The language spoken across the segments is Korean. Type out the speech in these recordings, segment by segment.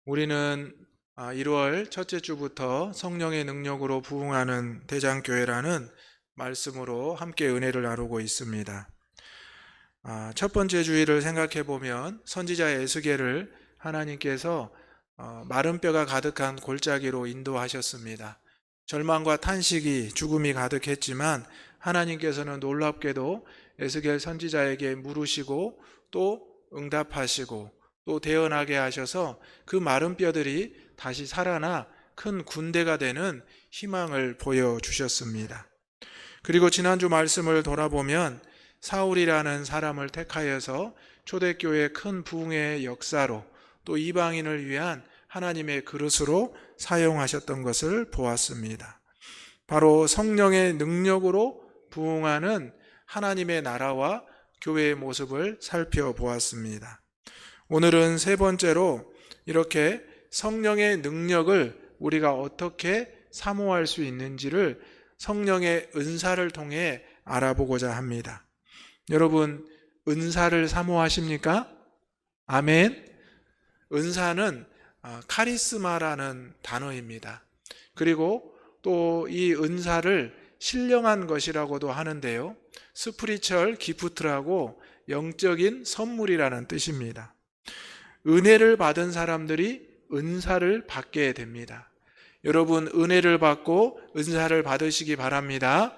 우리는 1월 첫째 주부터 성령의 능력으로 부흥하는 대장교회라는 말씀으로 함께 은혜를 나누고 있습니다. 첫 번째 주일을 생각해 보면 선지자 에스겔을 하나님께서 마른 뼈가 가득한 골짜기로 인도하셨습니다. 절망과 탄식이, 죽음이 가득했지만 하나님께서는 놀랍게도 에스겔 선지자에게 물으시고 또 응답하시고 또 대언하게 하셔서 그 마른 뼈들이 다시 살아나 큰 군대가 되는 희망을 보여주셨습니다. 그리고 지난주 말씀을 돌아보면 사울이라는 사람을 택하여서 초대교회 큰 부흥의 역사로 또 이방인을 위한 하나님의 그릇으로 사용하셨던 것을 보았습니다. 바로 성령의 능력으로 부흥하는 하나님의 나라와 교회의 모습을 살펴보았습니다. 오늘은 세 번째로 이렇게 성령의 능력을 우리가 어떻게 사모할 수 있는지를 성령의 은사를 통해 알아보고자 합니다. 여러분, 은사를 사모하십니까? 아멘. 은사는 카리스마라는 단어입니다. 그리고 또 이 은사를 신령한 것이라고도 하는데요. 스피리추얼 기프트라고 영적인 선물이라는 뜻입니다. 은혜를 받은 사람들이 은사를 받게 됩니다. 여러분, 은혜를 받고 은사를 받으시기 바랍니다.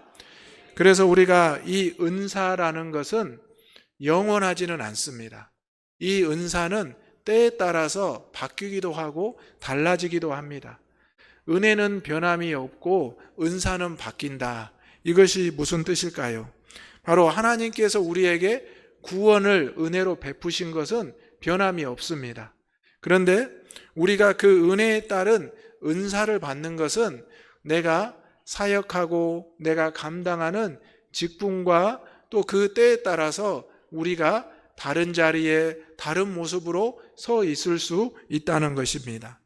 그래서 우리가 이 은사라는 것은 영원하지는 않습니다. 이 은사는 때에 따라서 바뀌기도 하고 달라지기도 합니다. 은혜는 변함이 없고 은사는 바뀐다. 이것이 무슨 뜻일까요? 바로 하나님께서 우리에게 구원을 은혜로 베푸신 것은 변함이 없습니다. 그런데 우리가 그 은혜에 따른 은사를 받는 것은 내가 사역하고 내가 감당하는 직분과 또 그 때에 따라서 우리가 다른 자리에 다른 모습으로 서 있을 수 있다는 것입니다.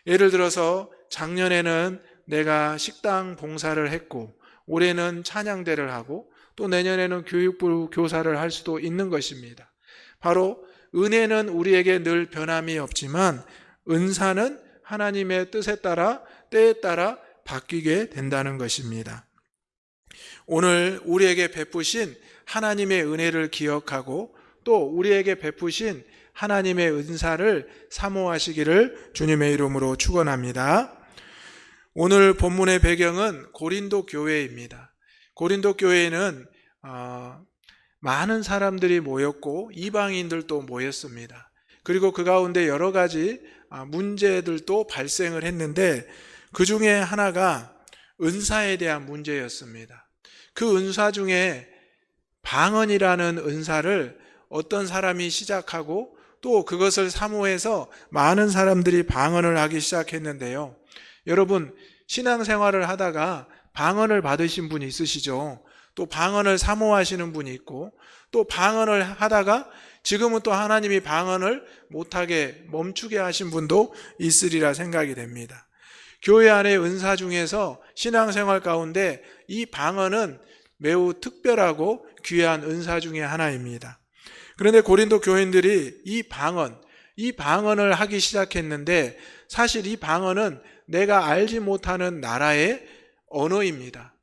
예를 들어서 작년에는 내가 식당 봉사를 했고 올해는 찬양대를 하고 또 내년에는 교육부 교사를 할 수도 있는 것입니다. 바로 은혜는 우리에게 늘 변함이 없지만 은사는 하나님의 뜻에 따라 때에 따라 바뀌게 된다는 것입니다. 오늘 우리에게 베푸신 하나님의 은혜를 기억하고 또 우리에게 베푸신 하나님의 은사를 사모하시기를 주님의 이름으로 축원합니다. 오늘 본문의 배경은 고린도 교회입니다. 고린도 교회에는 많은 사람들이 모였고 이방인들도 모였습니다. 그리고 그 가운데 여러 가지 문제들도 발생을 했는데 그 중에 하나가 은사에 대한 문제였습니다. 그 은사 중에 방언이라는 은사를 어떤 사람이 시작하고 또 그것을 사모해서 많은 사람들이 방언을 하기 시작했는데요. 여러분, 신앙생활을 하다가 방언을 받으신 분이 있으시죠? 또 방언을 사모하시는 분이 있고 또 방언을 하다가 지금은 또 하나님이 방언을 못하게 멈추게 하신 분도 있으리라 생각이 됩니다. 교회 안의 은사 중에서 신앙생활 가운데 이 방언은 매우 특별하고 귀한 은사 중에 하나입니다. 그런데 고린도 교인들이 이 방언을 하기 시작했는데 사실 이 방언은 내가 알지 못하는 나라의 언어입니다.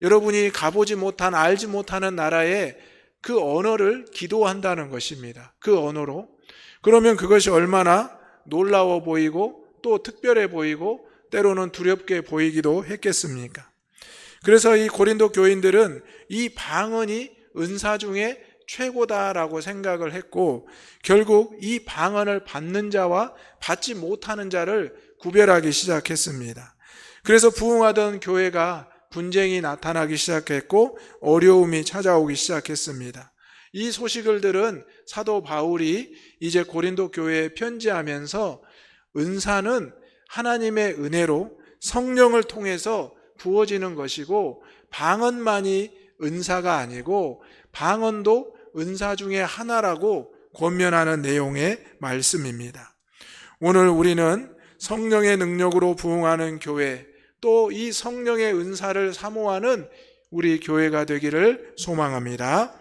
여러분이 가보지 못한 알지 못하는 나라의 그 언어를 기도한다는 것입니다. 그 언어로. 그러면 그것이 얼마나 놀라워 보이고 또 특별해 보이고 때로는 두렵게 보이기도 했겠습니까? 그래서 이 고린도 교인들은 이 방언이 은사 중에 최고다라고 생각을 했고 결국 이 방언을 받는 자와 받지 못하는 자를 구별하기 시작했습니다. 그래서 부흥하던 교회가 분쟁이 나타나기 시작했고 어려움이 찾아오기 시작했습니다. 이 소식을 들은 사도 바울이 이제 고린도 교회에 편지하면서 은사는 하나님의 은혜로 성령을 통해서 부어지는 것이고 방언만이 은사가 아니고 방언도 은사 중에 하나라고 권면하는 내용의 말씀입니다. 오늘 우리는 성령의 능력으로 부흥하는 교회 또 이 성령의 은사를 사모하는 우리 교회가 되기를 소망합니다.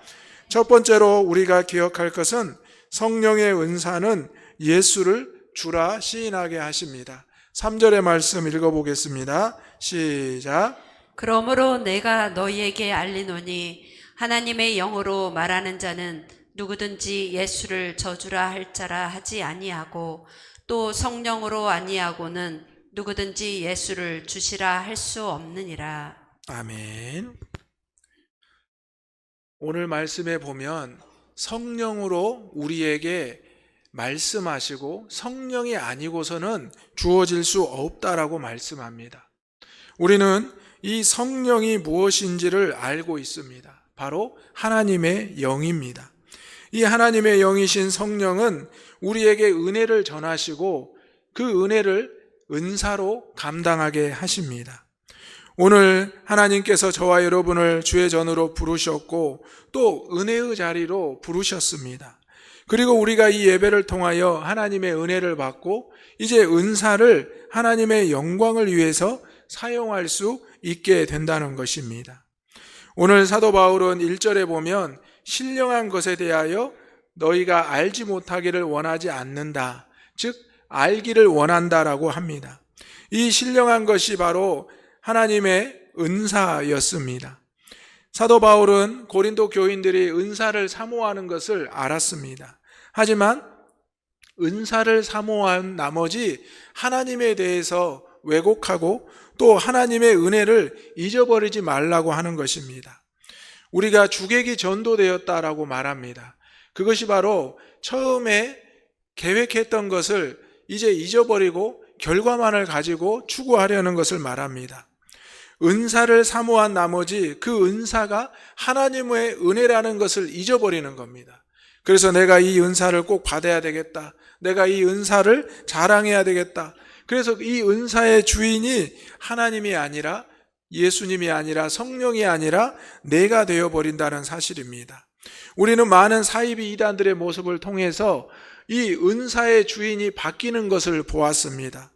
첫 번째로 우리가 기억할 것은 성령의 은사는 예수를 주라 시인하게 하십니다. 3절의 말씀 읽어보겠습니다. 시작. 그러므로 내가 너희에게 알리노니 하나님의 영으로 말하는 자는 누구든지 예수를 저주라 할 자라 하지 아니하고 또 성령으로 아니하고는 누구든지 예수를 주시라 할 수 없느니라. 아멘. 오늘 말씀에 보면 성령으로 우리에게 말씀하시고 성령이 아니고서는 주어질 수 없다라고 말씀합니다. 우리는 이 성령이 무엇인지를 알고 있습니다. 바로 하나님의 영입니다. 이 하나님의 영이신 성령은 우리에게 은혜를 전하시고 그 은혜를 은사로 감당하게 하십니다. 오늘 하나님께서 저와 여러분을 주의 전으로 부르셨고 또 은혜의 자리로 부르셨습니다. 그리고 우리가 이 예배를 통하여 하나님의 은혜를 받고 이제 은사를 하나님의 영광을 위해서 사용할 수 있게 된다는 것입니다. 오늘 사도 바울은 1절에 보면 신령한 것에 대하여 너희가 알지 못하기를 원하지 않는다. 즉 알기를 원한다라고 합니다. 이 신령한 것이 바로 하나님의 은사였습니다. 사도 바울은 고린도 교인들이 은사를 사모하는 것을 알았습니다. 하지만 은사를 사모한 나머지 하나님에 대해서 왜곡하고 또 하나님의 은혜를 잊어버리지 말라고 하는 것입니다. 우리가 주객이 전도되었다라고 말합니다. 그것이 바로 처음에 계획했던 것을 이제 잊어버리고 결과만을 가지고 추구하려는 것을 말합니다. 은사를 사모한 나머지 그 은사가 하나님의 은혜라는 것을 잊어버리는 겁니다. 그래서 내가 이 은사를 꼭 받아야 되겠다. 내가 이 은사를 자랑해야 되겠다. 그래서 이 은사의 주인이 하나님이 아니라 예수님이 아니라 성령이 아니라 내가 되어버린다는 사실입니다. 우리는 많은 사이비 이단들의 모습을 통해서 이 은사의 주인이 바뀌는 것을 보았습니다.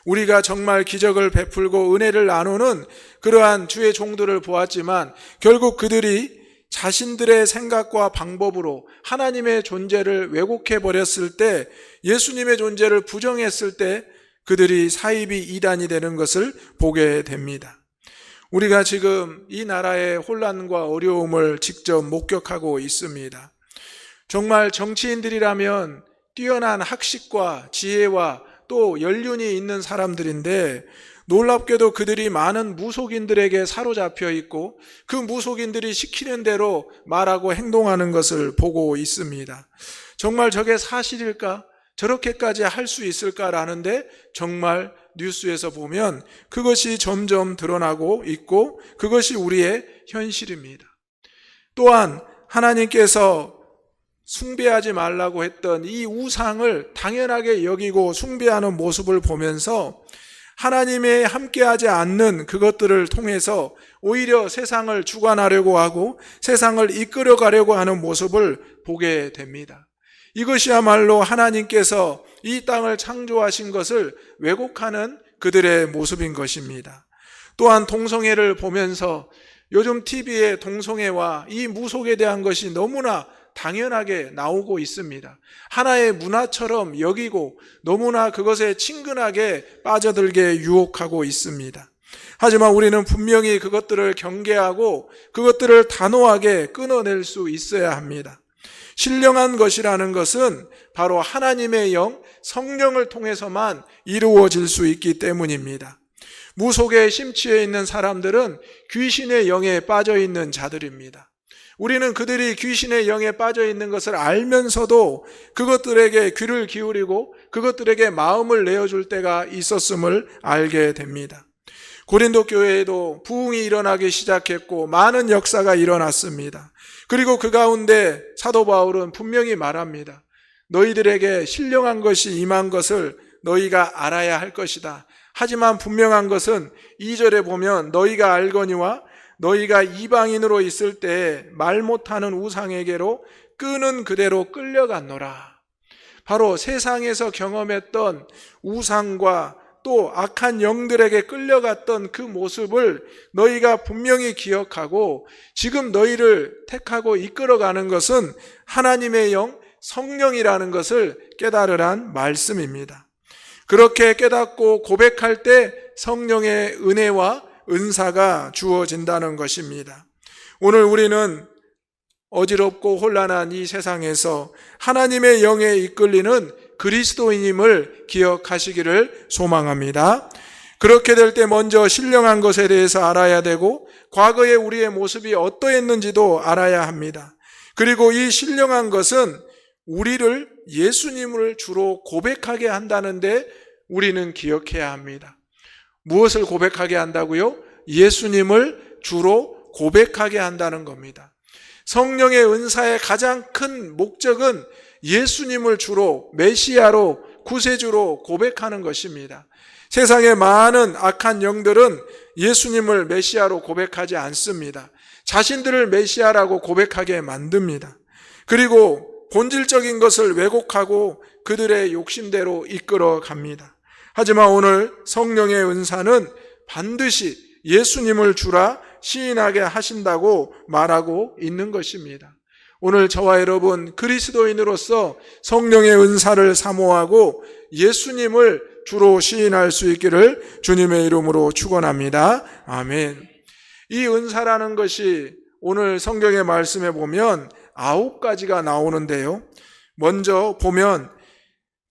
우리가 정말 기적을 베풀고 은혜를 나누는 그러한 주의 종들을 보았지만 결국 그들이 자신들의 생각과 방법으로 하나님의 존재를 왜곡해 버렸을 때, 예수님의 존재를 부정했을 때 그들이 사이비 이단이 되는 것을 보게 됩니다. 우리가 지금 이 나라의 혼란과 어려움을 직접 목격하고 있습니다. 정말 정치인들이라면 뛰어난 학식과 지혜와 또 연륜이 있는 사람들인데 놀랍게도 그들이 많은 무속인들에게 사로잡혀 있고 그 무속인들이 시키는 대로 말하고 행동하는 것을 보고 있습니다. 정말 저게 사실일까? 저렇게까지 할 수 있을까라는데 정말 뉴스에서 보면 그것이 점점 드러나고 있고 그것이 우리의 현실입니다. 또한 하나님께서 숭배하지 말라고 했던 이 우상을 당연하게 여기고 숭배하는 모습을 보면서 하나님의 함께하지 않는 그것들을 통해서 오히려 세상을 주관하려고 하고 세상을 이끌어가려고 하는 모습을 보게 됩니다. 이것이야말로 하나님께서 이 땅을 창조하신 것을 왜곡하는 그들의 모습인 것입니다. 또한 동성애를 보면서 요즘 TV에 동성애와 이 무속에 대한 것이 너무나 당연하게 나오고 있습니다. 하나의 문화처럼 여기고 너무나 그것에 친근하게 빠져들게 유혹하고 있습니다. 하지만 우리는 분명히 그것들을 경계하고 그것들을 단호하게 끊어낼 수 있어야 합니다. 신령한 것이라는 것은 바로 하나님의 영, 성령을 통해서만 이루어질 수 있기 때문입니다. 무속에 심취해 있는 사람들은 귀신의 영에 빠져 있는 자들입니다. 우리는 그들이 귀신의 영에 빠져 있는 것을 알면서도 그것들에게 귀를 기울이고 그것들에게 마음을 내어줄 때가 있었음을 알게 됩니다. 고린도 교회에도 부흥이 일어나기 시작했고 많은 역사가 일어났습니다. 그리고 그 가운데 사도 바울은 분명히 말합니다. 너희들에게 신령한 것이 임한 것을 너희가 알아야 할 것이다. 하지만 분명한 것은 2절에 보면 너희가 알거니와 너희가 이방인으로 있을 때 말 못하는 우상에게로 끄는 그대로 끌려갔노라. 바로 세상에서 경험했던 우상과 또 악한 영들에게 끌려갔던 그 모습을 너희가 분명히 기억하고 지금 너희를 택하고 이끌어가는 것은 하나님의 영, 성령이라는 것을 깨달으란 말씀입니다. 그렇게 깨닫고 고백할 때 성령의 은혜와 은사가 주어진다는 것입니다. 오늘 우리는 어지럽고 혼란한 이 세상에서 하나님의 영에 이끌리는 그리스도인임을 기억하시기를 소망합니다. 그렇게 될 때 먼저 신령한 것에 대해서 알아야 되고 과거의 우리의 모습이 어떠했는지도 알아야 합니다. 그리고 이 신령한 것은 우리를 예수님을 주로 고백하게 한다는데 우리는 기억해야 합니다. 무엇을 고백하게 한다고요? 예수님을 주로 고백하게 한다는 겁니다. 성령의 은사의 가장 큰 목적은 예수님을 주로 메시아로 구세주로 고백하는 것입니다. 세상의 많은 악한 영들은 예수님을 메시아로 고백하지 않습니다. 자신들을 메시아라고 고백하게 만듭니다. 그리고 본질적인 것을 왜곡하고 그들의 욕심대로 이끌어 갑니다. 하지만 오늘 성령의 은사는 반드시 예수님을 주라 시인하게 하신다고 말하고 있는 것입니다. 오늘 저와 여러분 그리스도인으로서 성령의 은사를 사모하고 예수님을 주로 시인할 수 있기를 주님의 이름으로 축원합니다. 아멘. 이 은사라는 것이 오늘 성경의 말씀에 보면 9가지가 나오는데요. 먼저 보면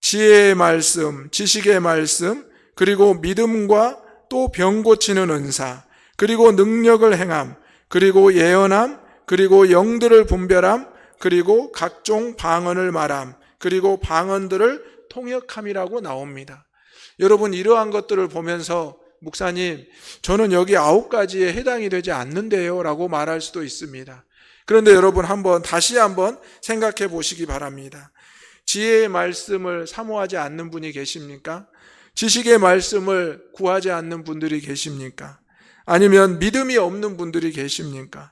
지혜의 말씀, 지식의 말씀, 그리고 믿음과 또 병 고치는 은사, 그리고 능력을 행함, 그리고 예언함, 그리고 영들을 분별함, 그리고 각종 방언을 말함, 그리고 방언들을 통역함이라고 나옵니다. 여러분 이러한 것들을 보면서 목사님 저는 여기 9가지에 해당이 되지 않는데요 라고 말할 수도 있습니다. 그런데 여러분 다시 한번 생각해 보시기 바랍니다. 지혜의 말씀을 사모하지 않는 분이 계십니까? 지식의 말씀을 구하지 않는 분들이 계십니까? 아니면 믿음이 없는 분들이 계십니까?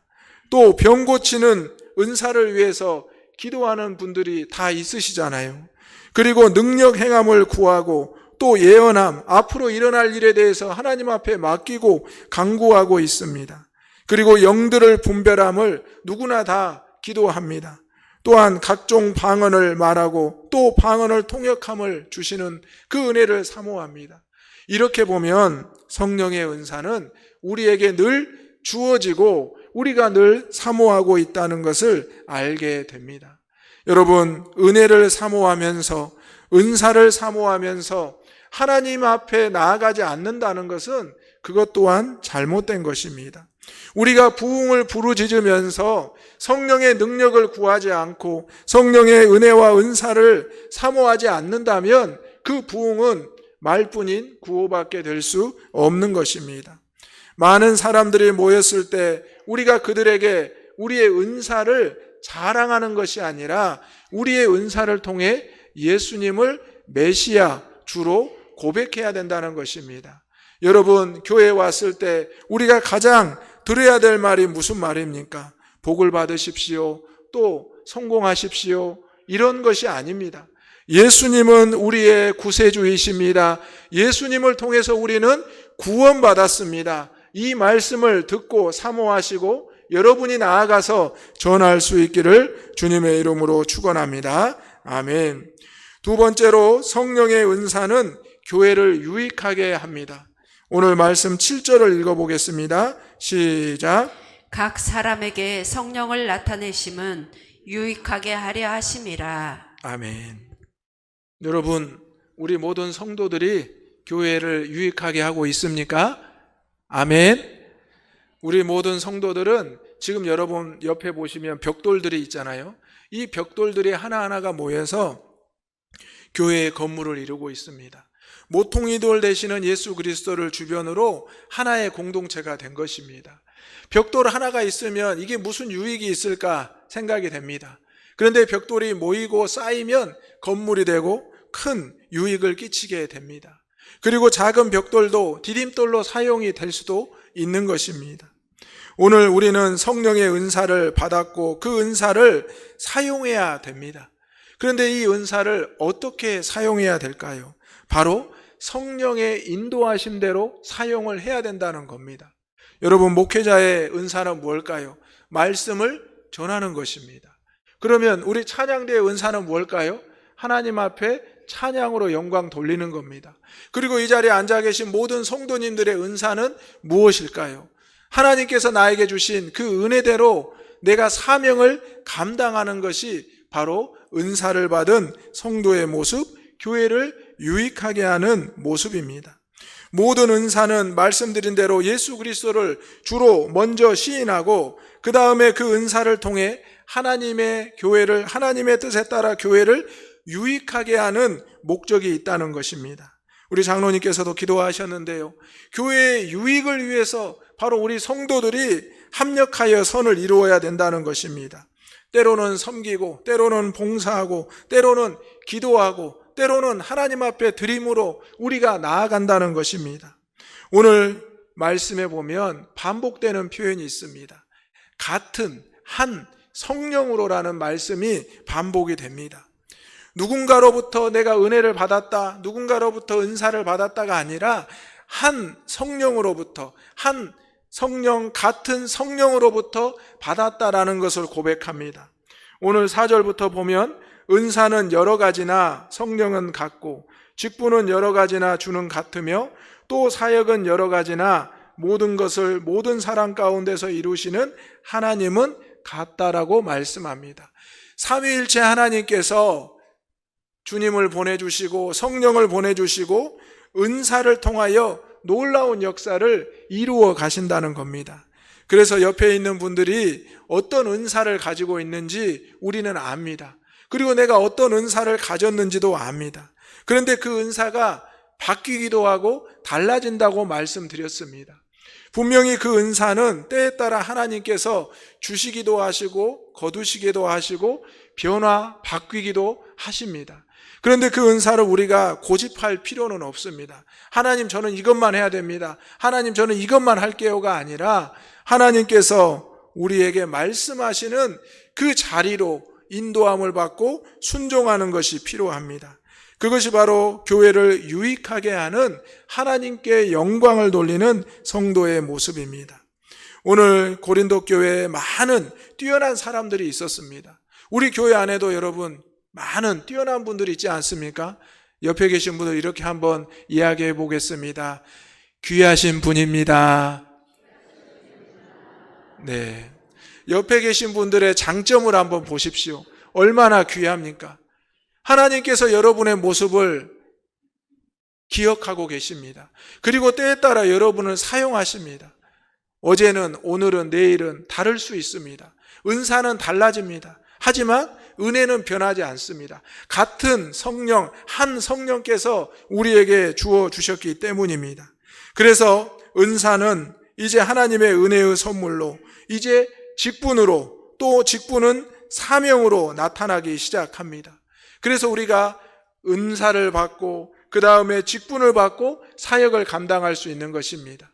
또 병 고치는 은사를 위해서 기도하는 분들이 다 있으시잖아요. 그리고 능력 행함을 구하고 또 예언함, 앞으로 일어날 일에 대해서 하나님 앞에 맡기고 간구하고 있습니다. 그리고 영들을 분별함을 누구나 다 기도합니다. 또한 각종 방언을 말하고 또 방언을 통역함을 주시는 그 은혜를 사모합니다. 이렇게 보면 성령의 은사는 우리에게 늘 주어지고 우리가 늘 사모하고 있다는 것을 알게 됩니다. 여러분, 은혜를 사모하면서 은사를 사모하면서 하나님 앞에 나아가지 않는다는 것은 그것 또한 잘못된 것입니다. 우리가 부흥을 부르짖으면서 성령의 능력을 구하지 않고 성령의 은혜와 은사를 사모하지 않는다면 그 부흥은 말뿐인 구호밖에 될 수 없는 것입니다. 많은 사람들이 모였을 때 우리가 그들에게 우리의 은사를 자랑하는 것이 아니라 우리의 은사를 통해 예수님을 메시아 주로 고백해야 된다는 것입니다. 여러분 교회에 왔을 때 우리가 가장 들어야 될 말이 무슨 말입니까? 복을 받으십시오. 또 성공하십시오. 이런 것이 아닙니다. 예수님은 우리의 구세주이십니다. 예수님을 통해서 우리는 구원받았습니다. 이 말씀을 듣고 사모하시고 여러분이 나아가서 전할 수 있기를 주님의 이름으로 축원합니다. 아멘. 두 번째로 성령의 은사는 교회를 유익하게 합니다. 오늘 말씀 7절을 읽어보겠습니다. 시작. 각 사람에게 성령을 나타내심은 유익하게 하려 하심이라. 아멘. 여러분, 우리 모든 성도들이 교회를 유익하게 하고 있습니까? 아멘. 우리 모든 성도들은 지금 여러분 옆에 보시면 벽돌들이 있잖아요. 이 벽돌들이 하나하나가 모여서 교회의 건물을 이루고 있습니다. 모퉁이돌 되시는 예수 그리스도를 주변으로 하나의 공동체가 된 것입니다. 벽돌 하나가 있으면 이게 무슨 유익이 있을까 생각이 됩니다. 그런데 벽돌이 모이고 쌓이면 건물이 되고 큰 유익을 끼치게 됩니다. 그리고 작은 벽돌도 디딤돌로 사용이 될 수도 있는 것입니다. 오늘 우리는 성령의 은사를 받았고 그 은사를 사용해야 됩니다. 그런데 이 은사를 어떻게 사용해야 될까요? 바로 성령의 인도하심대로 사용을 해야 된다는 겁니다. 여러분, 목회자의 은사는 뭘까요? 말씀을 전하는 것입니다. 그러면 우리 찬양대의 은사는 뭘까요? 하나님 앞에 찬양으로 영광 돌리는 겁니다. 그리고 이 자리에 앉아 계신 모든 성도님들의 은사는 무엇일까요? 하나님께서 나에게 주신 그 은혜대로 내가 사명을 감당하는 것이 바로 은사를 받은 성도의 모습, 교회를 유익하게 하는 모습입니다. 모든 은사는 말씀드린 대로 예수 그리스도를 주로 먼저 시인하고 그 다음에 그 은사를 통해 하나님의 교회를, 하나님의 뜻에 따라 교회를 유익하게 하는 목적이 있다는 것입니다. 우리 장로님께서도 기도하셨는데요. 교회의 유익을 위해서 바로 우리 성도들이 합력하여 선을 이루어야 된다는 것입니다. 때로는 섬기고, 때로는 봉사하고, 때로는 기도하고, 때로는 하나님 앞에 드림으로 우리가 나아간다는 것입니다. 오늘 말씀에 보면 반복되는 표현이 있습니다. 같은 한 성령으로라는 말씀이 반복이 됩니다. 누군가로부터 내가 은혜를 받았다, 누군가로부터 은사를 받았다가 아니라 한 성령으로부터, 한 성령, 같은 성령으로부터 받았다라는 것을 고백합니다. 오늘 4절부터 보면 은사는 여러 가지나 성령은 같고 직분은 여러 가지나 주는 같으며 또 사역은 여러 가지나 모든 것을 모든 사람 가운데서 이루시는 하나님은 같다라고 말씀합니다. 삼위일체 하나님께서 주님을 보내주시고 성령을 보내주시고 은사를 통하여 놀라운 역사를 이루어 가신다는 겁니다. 그래서 옆에 있는 분들이 어떤 은사를 가지고 있는지 우리는 압니다. 그리고 내가 어떤 은사를 가졌는지도 압니다. 그런데 그 은사가 바뀌기도 하고 달라진다고 말씀드렸습니다. 분명히 그 은사는 때에 따라 하나님께서 주시기도 하시고 거두시기도 하시고 변화 바뀌기도 하십니다. 그런데 그 은사를 우리가 고집할 필요는 없습니다. 하나님 저는 이것만 해야 됩니다. 하나님 저는 이것만 할게요가 아니라 하나님께서 우리에게 말씀하시는 그 자리로 인도함을 받고 순종하는 것이 필요합니다. 그것이 바로 교회를 유익하게 하는 하나님께 영광을 돌리는 성도의 모습입니다. 오늘 고린도 교회에 많은 뛰어난 사람들이 있었습니다. 우리 교회 안에도 여러분 많은 뛰어난 분들이 있지 않습니까? 옆에 계신 분들 이렇게 한번 이야기해 보겠습니다. 귀하신 분입니다. 네. 옆에 계신 분들의 장점을 한번 보십시오. 얼마나 귀합니까? 하나님께서 여러분의 모습을 기억하고 계십니다. 그리고 때에 따라 여러분을 사용하십니다. 어제는, 오늘은, 내일은 다를 수 있습니다. 은사는 달라집니다. 하지만 은혜는 변하지 않습니다. 같은 성령, 한 성령께서 우리에게 주어 주셨기 때문입니다. 그래서 은사는 이제 하나님의 은혜의 선물로, 이제 직분으로, 또 직분은 사명으로 나타나기 시작합니다. 그래서 우리가 은사를 받고 그 다음에 직분을 받고 사역을 감당할 수 있는 것입니다.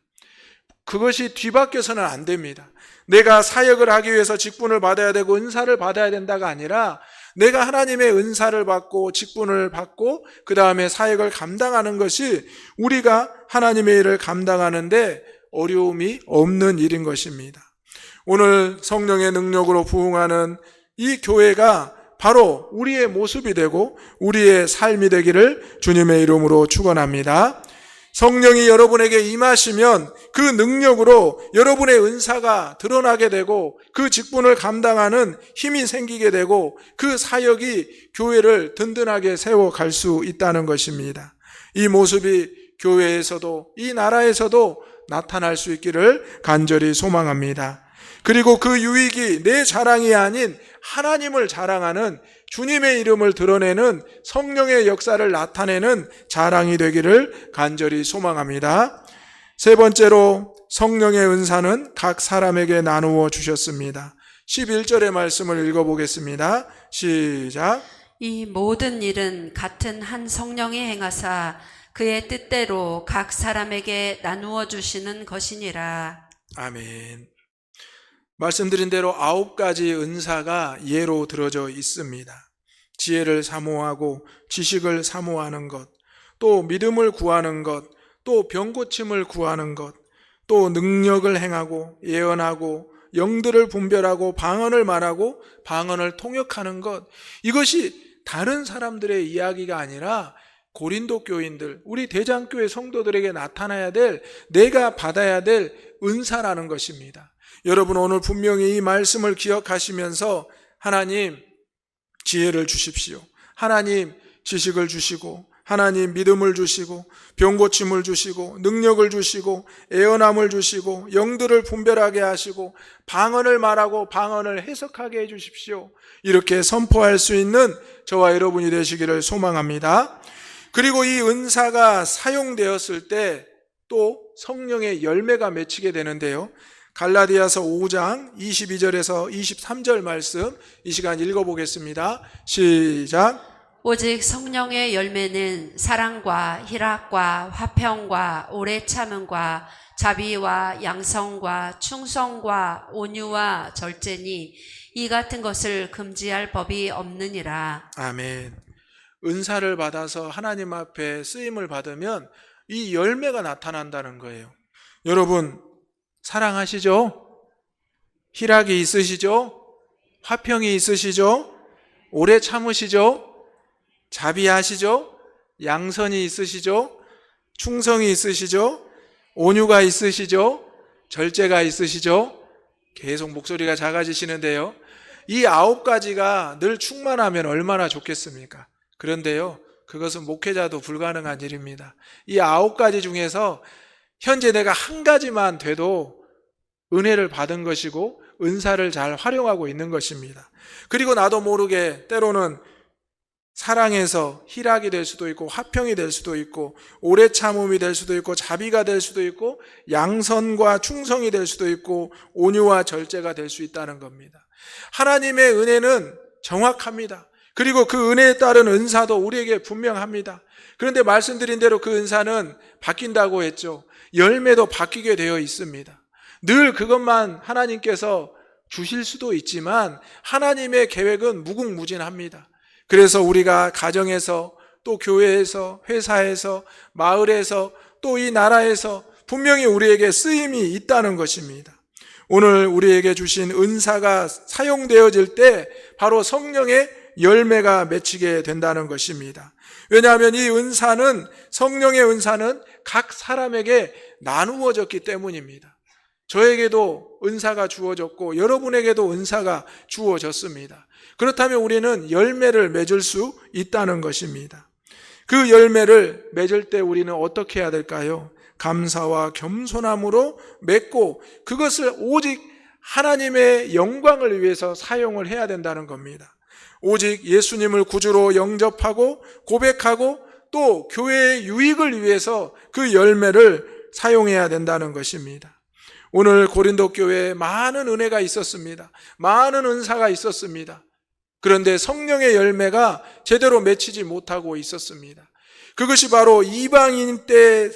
그것이 뒤바뀌어서는 안 됩니다. 내가 사역을 하기 위해서 직분을 받아야 되고 은사를 받아야 된다가 아니라 내가 하나님의 은사를 받고 직분을 받고 그 다음에 사역을 감당하는 것이 우리가 하나님의 일을 감당하는데 어려움이 없는 일인 것입니다. 오늘 성령의 능력으로 부흥하는 이 교회가 바로 우리의 모습이 되고 우리의 삶이 되기를 주님의 이름으로 축원합니다. 성령이 여러분에게 임하시면 그 능력으로 여러분의 은사가 드러나게 되고 그 직분을 감당하는 힘이 생기게 되고 그 사역이 교회를 든든하게 세워갈 수 있다는 것입니다. 이 모습이 교회에서도 이 나라에서도 나타날 수 있기를 간절히 소망합니다. 그리고 그 유익이 내 자랑이 아닌 하나님을 자랑하는 주님의 이름을 드러내는 성령의 역사를 나타내는 자랑이 되기를 간절히 소망합니다. 세 번째로 성령의 은사는 각 사람에게 나누어 주셨습니다. 11절의 말씀을 읽어보겠습니다. 시작. 이 모든 일은 같은 한 성령이 행하사 그의 뜻대로 각 사람에게 나누어 주시는 것이니라. 아멘. 말씀드린 대로 9가지 은사가 예로 들어져 있습니다. 지혜를 사모하고 지식을 사모하는 것, 또 믿음을 구하는 것, 또 병고침을 구하는 것, 또 능력을 행하고 예언하고 영들을 분별하고 방언을 말하고 방언을 통역하는 것, 이것이 다른 사람들의 이야기가 아니라 고린도 교인들, 우리 대장교회 성도들에게 나타나야 될, 내가 받아야 될 은사라는 것입니다. 여러분, 오늘 분명히 이 말씀을 기억하시면서 하나님 지혜를 주십시오. 하나님 지식을 주시고, 하나님 믿음을 주시고, 병고침을 주시고, 능력을 주시고, 애원함을 주시고, 영들을 분별하게 하시고, 방언을 말하고 방언을 해석하게 해주십시오. 이렇게 선포할 수 있는 저와 여러분이 되시기를 소망합니다. 그리고 이 은사가 사용되었을 때 또 성령의 열매가 맺히게 되는데요. 갈라디아서 5장 22절에서 23절 말씀 이 시간 읽어보겠습니다. 시작. 오직 성령의 열매는 사랑과 희락과 화평과 오래 참음과 자비와 양성과 충성과 온유와 절제니 이 같은 것을 금지할 법이 없느니라. 아멘. 은사를 받아서 하나님 앞에 쓰임을 받으면 이 열매가 나타난다는 거예요. 여러분, 사랑하시죠? 희락이 있으시죠? 화평이 있으시죠? 오래 참으시죠? 자비하시죠? 양선이 있으시죠? 충성이 있으시죠? 온유가 있으시죠? 절제가 있으시죠? 계속 목소리가 작아지시는데요. 이 9가지가 늘 충만하면 얼마나 좋겠습니까? 그런데요, 그것은 목회자도 불가능한 일입니다. 이 9가지 중에서 현재 내가 한 가지만 돼도 은혜를 받은 것이고 은사를 잘 활용하고 있는 것입니다. 그리고 나도 모르게 때로는 사랑에서 희락이 될 수도 있고 화평이 될 수도 있고 오래 참음이 될 수도 있고 자비가 될 수도 있고 양선과 충성이 될 수도 있고 온유와 절제가 될 수 있다는 겁니다. 하나님의 은혜는 정확합니다. 그리고 그 은혜에 따른 은사도 우리에게 분명합니다. 그런데 말씀드린 대로 그 은사는 바뀐다고 했죠. 열매도 바뀌게 되어 있습니다. 늘 그것만 하나님께서 주실 수도 있지만 하나님의 계획은 무궁무진합니다. 그래서 우리가 가정에서 또 교회에서 회사에서 마을에서 또 이 나라에서 분명히 우리에게 쓰임이 있다는 것입니다. 오늘 우리에게 주신 은사가 사용되어질 때 바로 성령의 열매가 맺히게 된다는 것입니다. 왜냐하면 이 은사는, 성령의 은사는 각 사람에게 나누어졌기 때문입니다. 저에게도 은사가 주어졌고 여러분에게도 은사가 주어졌습니다. 그렇다면 우리는 열매를 맺을 수 있다는 것입니다. 그 열매를 맺을 때 우리는 어떻게 해야 될까요? 감사와 겸손함으로 맺고 그것을 오직 하나님의 영광을 위해서 사용을 해야 된다는 겁니다. 오직 예수님을 구주로 영접하고 고백하고 또 교회의 유익을 위해서 그 열매를 사용해야 된다는 것입니다. 오늘 고린도 교회에 많은 은혜가 있었습니다. 많은 은사가 있었습니다. 그런데 성령의 열매가 제대로 맺히지 못하고 있었습니다. 그것이 바로 이방인 때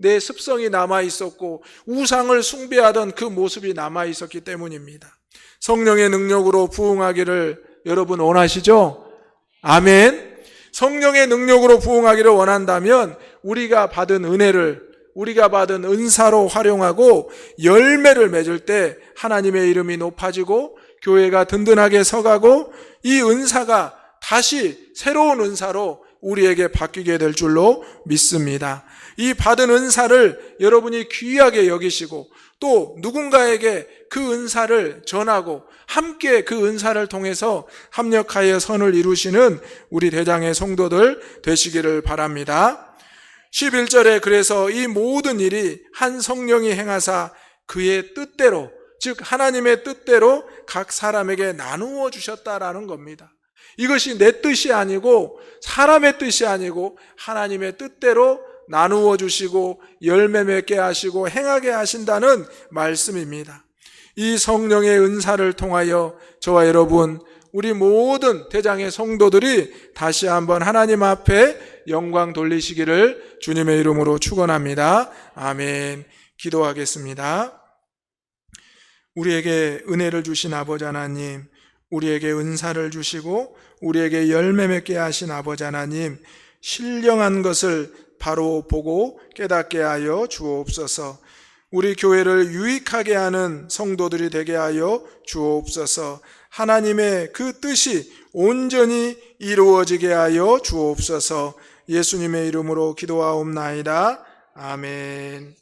내 습성이 남아있었고 우상을 숭배하던 그 모습이 남아있었기 때문입니다. 성령의 능력으로 부흥하기를 여러분 원하시죠? 아멘. 성령의 능력으로 부흥하기를 원한다면 우리가 받은 은혜를, 우리가 받은 은사로 활용하고 열매를 맺을 때 하나님의 이름이 높아지고 교회가 든든하게 서가고 이 은사가 다시 새로운 은사로 우리에게 바뀌게 될 줄로 믿습니다. 이 받은 은사를 여러분이 귀하게 여기시고 또 누군가에게 그 은사를 전하고 함께 그 은사를 통해서 합력하여 선을 이루시는 우리 대장의 성도들 되시기를 바랍니다. 11절에 그래서 이 모든 일이 한 성령이 행하사 그의 뜻대로, 즉 하나님의 뜻대로 각 사람에게 나누어 주셨다라는 겁니다. 이것이 내 뜻이 아니고 사람의 뜻이 아니고 하나님의 뜻대로 나누어 주시고 열매 맺게 하시고 행하게 하신다는 말씀입니다. 이 성령의 은사를 통하여 저와 여러분, 우리 모든 대장의 성도들이 다시 한번 하나님 앞에 영광 돌리시기를 주님의 이름으로 축원합니다. 아멘. 기도하겠습니다. 우리에게 은혜를 주신 아버지 하나님, 우리에게 은사를 주시고 우리에게 열매 맺게 하신 아버지 하나님, 신령한 것을 바로 보고 깨닫게 하여 주옵소서. 우리 교회를 유익하게 하는 성도들이 되게 하여 주옵소서. 하나님의 그 뜻이 온전히 이루어지게 하여 주옵소서. 예수님의 이름으로 기도하옵나이다. 아멘.